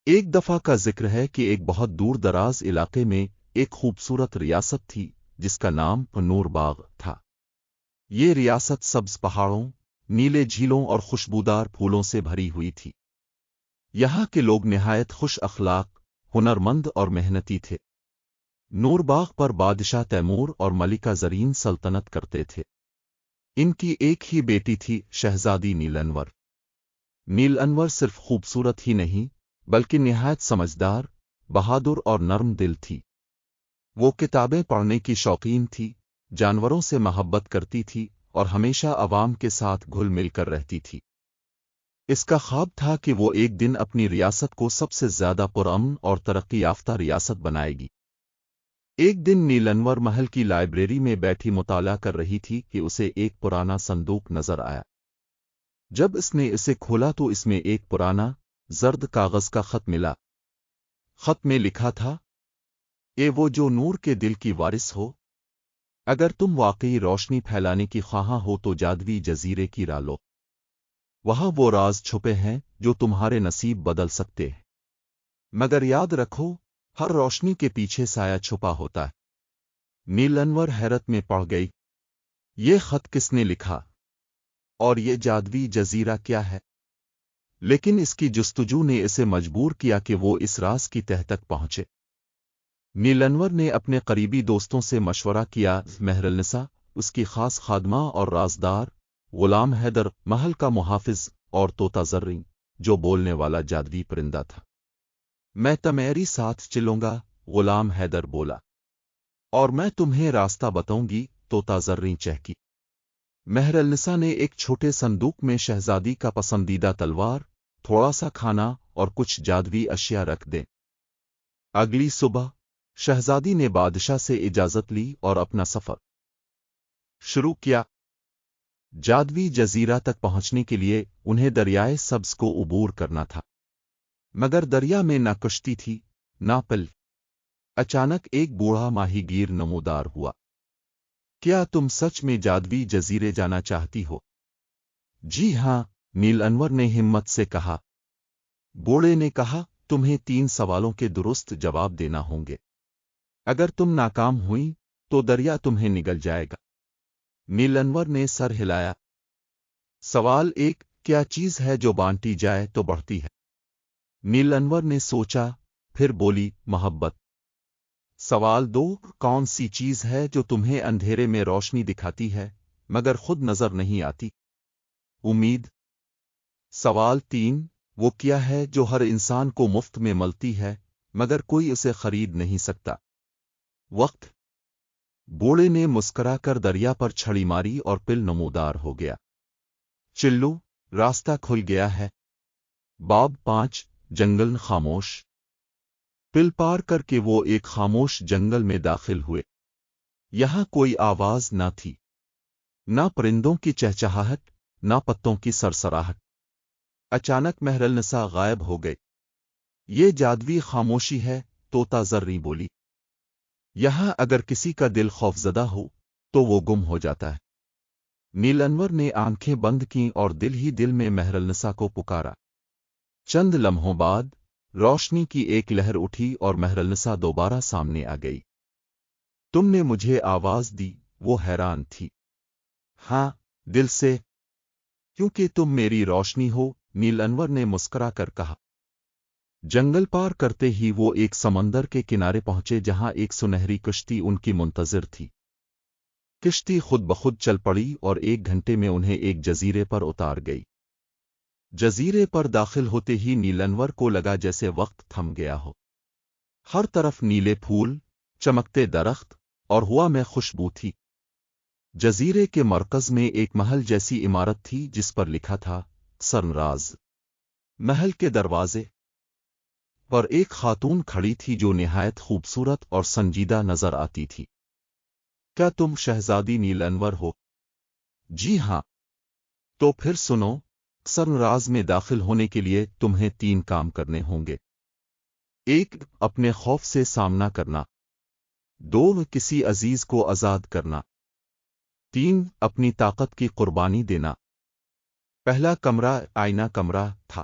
ایک دفعہ کا ذکر ہے کہ ایک بہت دور دراز علاقے میں ایک خوبصورت ریاست تھی جس کا نام نور باغ تھا۔ یہ ریاست سبز پہاڑوں، نیلے جھیلوں اور خوشبودار پھولوں سے بھری ہوئی تھی۔ یہاں کے لوگ نہایت خوش اخلاق، ہنرمند اور محنتی تھے۔ نور باغ پر بادشاہ تیمور اور ملکہ زرین سلطنت کرتے تھے۔ ان کی ایک ہی بیٹی تھی، شہزادی نیل انور۔ نیل انور صرف خوبصورت ہی نہیں بلکہ نہایت سمجھدار، بہادر اور نرم دل تھی۔ وہ کتابیں پڑھنے کی شوقین تھی، جانوروں سے محبت کرتی تھی اور ہمیشہ عوام کے ساتھ گھل مل کر رہتی تھی۔ اس کا خواب تھا کہ وہ ایک دن اپنی ریاست کو سب سے زیادہ پرامن اور ترقی یافتہ ریاست بنائے گی۔ ایک دن نیل انور محل کی لائبریری میں بیٹھی مطالعہ کر رہی تھی کہ اسے ایک پرانا صندوق نظر آیا۔ جب اس نے اسے کھولا تو اس میں ایک پرانا، زرد کاغذ کا خط ملا۔ خط میں لکھا تھا، اے وہ جو نور کے دل کی وارث ہو، اگر تم واقعی روشنی پھیلانے کی خواہاں ہو تو جادوی جزیرے کی راہ لو۔ وہاں وہ راز چھپے ہیں جو تمہارے نصیب بدل سکتے ہیں، مگر یاد رکھو ہر روشنی کے پیچھے سایہ چھپا ہوتا ہے۔ نیل انور حیرت میں پڑ گئی، یہ خط کس نے لکھا؟ اور یہ جادوی جزیرہ کیا ہے؟ لیکن اس کی جستجو نے اسے مجبور کیا کہ وہ اس راز کی تہہ تک پہنچے۔ نیل انور نے اپنے قریبی دوستوں سے مشورہ کیا، مہر النساء، اس کی خاص خادمہ اور رازدار، غلام حیدر، محل کا محافظ، اور طوطا زرین، جو بولنے والا جادوی پرندہ تھا۔ میں تمہاری ساتھ چلوں گا، غلام حیدر بولا، اور میں تمہیں راستہ بتاؤں گی، طوطا زرین چہکی۔ مہر النساء نے ایک چھوٹے صندوق میں شہزادی کا پسندیدہ تلوار، تھوڑا سا کھانا اور کچھ جادوی اشیاء رکھ دیں۔ اگلی صبح شہزادی نے بادشاہ سے اجازت لی اور اپنا سفر شروع کیا۔ جادوی جزیرہ تک پہنچنے کے لیے انہیں دریائے سبز کو عبور کرنا تھا، مگر دریا میں نہ کشتی تھی نہ پل۔ اچانک ایک بوڑھا ماہی گیر نمودار ہوا۔ کیا تم سچ میں جادوی جزیرے جانا چاہتی ہو؟ جی ہاں، نیل انور نے ہمت سے کہا۔ بوڑھے نے کہا، تمہیں 3 سوالوں کے درست جواب دینا ہوں گے۔ اگر تم ناکام ہوئی تو دریا تمہیں نگل جائے گا۔ نیل انور نے سر ہلایا۔ سوال 1، کیا چیز ہے جو بانٹی جائے تو بڑھتی ہے؟ نیل انور نے سوچا، پھر بولی، محبت۔ سوال 2، کون سی چیز ہے جو تمہیں اندھیرے میں روشنی دکھاتی ہے مگر خود نظر نہیں آتی؟ امید۔ سوال 3، وہ کیا ہے جو ہر انسان کو مفت میں ملتی ہے مگر کوئی اسے خرید نہیں سکتا؟ وقت۔ بوڑھے نے مسکرا کر دریا پر چھڑی ماری اور پل نمودار ہو گیا۔ چلو، راستہ کھل گیا ہے۔ باب 5، جنگل خاموش۔ پل پار کر کے وہ ایک خاموش جنگل میں داخل ہوئے۔ یہاں کوئی آواز نہ تھی، نہ پرندوں کی چہچہاہٹ، نہ پتوں کی سرسراہٹ۔ اچانک مہر النساء غائب ہو گئے۔ یہ جادوی خاموشی ہے، طوطا زرین بولی۔ یہاں اگر کسی کا دل خوفزدہ ہو تو وہ گم ہو جاتا ہے۔ نیل انور نے آنکھیں بند کیں اور دل ہی دل میں مہر النساء کو پکارا۔ چند لمحوں بعد روشنی کی ایک لہر اٹھی اور مہر النساء دوبارہ سامنے آ گئی۔ تم نے مجھے آواز دی، وہ حیران تھی۔ ہاں، دل سے، کیونکہ تم میری روشنی ہو، نیل انور نے مسکرا کر کہا۔ جنگل پار کرتے ہی وہ ایک سمندر کے کنارے پہنچے جہاں ایک سنہری کشتی ان کی منتظر تھی۔ کشتی خود بخود چل پڑی اور 1 گھنٹے میں انہیں ایک جزیرے پر اتار گئی۔ جزیرے پر داخل ہوتے ہی نیل انور کو لگا جیسے وقت تھم گیا ہو۔ ہر طرف نیلے پھول، چمکتے درخت اور ہوا میں خوشبو تھی۔ جزیرے کے مرکز میں ایک محل جیسی عمارت تھی جس پر لکھا تھا، سرنراز۔ محل کے دروازے پر ایک خاتون کھڑی تھی جو نہایت خوبصورت اور سنجیدہ نظر آتی تھی۔ کیا تم شہزادی نیل انور ہو؟ جی ہاں۔ تو پھر سنو، سرنراز میں داخل ہونے کے لیے تمہیں 3 کام کرنے ہوں گے۔ 1، اپنے خوف سے سامنا کرنا۔ 2، کسی عزیز کو آزاد کرنا۔ 3، اپنی طاقت کی قربانی دینا۔ پہلا کمرہ آئینہ کمرہ تھا۔